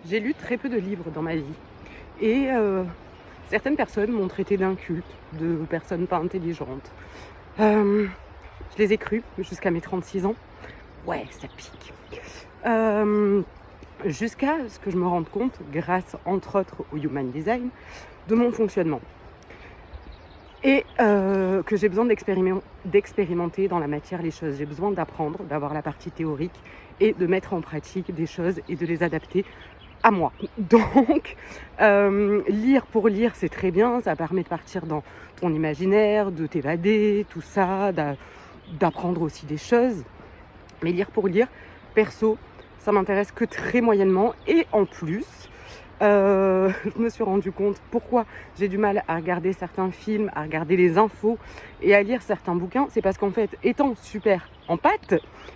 J'ai lu très peu de livres dans ma vie et certaines personnes m'ont traité d'inculte, de personne pas intelligente. Je les ai crues jusqu'à mes 36 ans. Ouais, ça pique. Jusqu'à ce que je me rende compte, grâce entre autres au Human Design, de mon fonctionnement. Et que j'ai besoin d'expérimenter dans la matière les choses. J'ai besoin d'apprendre, d'avoir la partie théorique et de mettre en pratique des choses et de les adapter à moi. Donc, lire pour lire, c'est très bien, ça permet de partir dans ton imaginaire, de t'évader, tout ça, d'apprendre aussi des choses. Mais lire pour lire, perso, ça m'intéresse que très moyennement. Et en plus, je me suis rendu compte pourquoi j'ai du mal à regarder certains films, à regarder les infos et à lire certains bouquins. C'est parce qu'en fait, étant super en pâte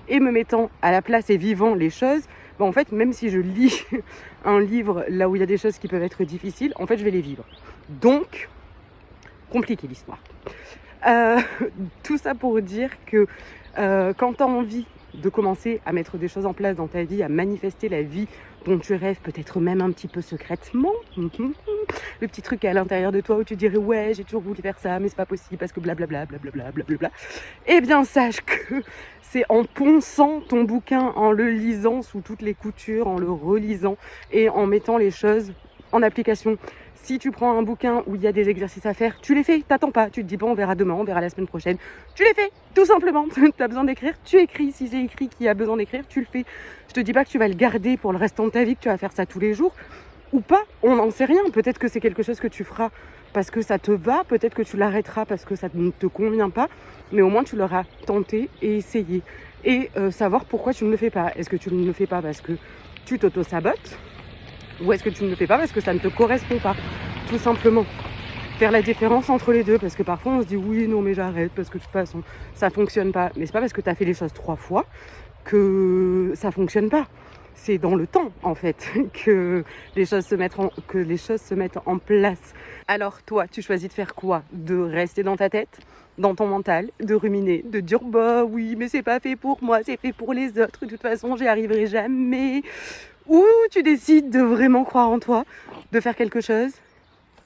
et me mettant à la place et vivant les choses, en fait, même si je lis un livre là où il y a des choses qui peuvent être difficiles, en fait, je vais les vivre. Donc, compliqué l'histoire. Tout ça pour dire que quand tu as envie de commencer à mettre des choses en place dans ta vie, à manifester la vie dont tu rêves, peut-être même un petit peu secrètement, le petit truc à l'intérieur de toi où tu dirais ouais, j'ai toujours voulu faire ça, mais c'est pas possible parce que blablabla, blablabla, blablabla. Eh bien, sache que c'est en ponçant ton bouquin, en le lisant sous toutes les coutures, en le relisant et en mettant les choses en application. Si tu prends un bouquin où il y a des exercices à faire, tu les fais, t'attends pas, tu te dis pas on verra demain, on verra la semaine prochaine, tu les fais, tout simplement. Tu as besoin d'écrire, tu écris, si c'est écrit qui a besoin d'écrire, tu le fais. Je te dis pas que tu vas le garder pour le restant de ta vie, que tu vas faire ça tous les jours, ou pas, on n'en sait rien, peut-être que c'est quelque chose que tu feras parce que ça te va, peut-être que tu l'arrêteras parce que ça ne te convient pas, mais au moins tu l'auras tenté et essayé. Et savoir pourquoi tu ne le fais pas. Est-ce que tu ne le fais pas parce que tu t'auto-sabotes ? Ou est-ce que tu ne le fais pas parce que ça ne te correspond pas, tout simplement. Faire la différence entre les deux, parce que parfois on se dit oui, non mais j'arrête parce que de toute façon ça fonctionne pas. Mais c'est pas parce que tu as fait les choses 3 fois que ça fonctionne pas. C'est dans le temps en fait que les choses se mettent en place. Alors toi, tu choisis de faire quoi? De rester dans ta tête, dans ton mental, de ruminer, de dire bah oui mais c'est pas fait pour moi, c'est fait pour les autres, de toute façon j'y arriverai jamais. Ou tu décides de vraiment croire en toi, de faire quelque chose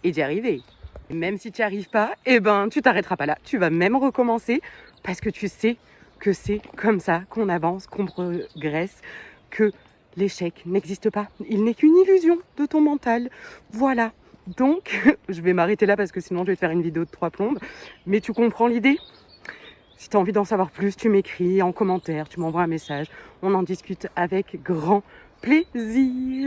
et d'y arriver. Et même si tu n'y arrives pas, eh ben, tu t'arrêteras pas là. Tu vas même recommencer parce que tu sais que c'est comme ça qu'on avance, qu'on progresse, que l'échec n'existe pas. Il n'est qu'une illusion de ton mental. Voilà. Donc, je vais m'arrêter là parce que sinon je vais te faire une vidéo de 3 plombes. Mais tu comprends l'idée ? Si tu as envie d'en savoir plus, tu m'écris en commentaire, tu m'envoies un message. On en discute avec grand plaisir.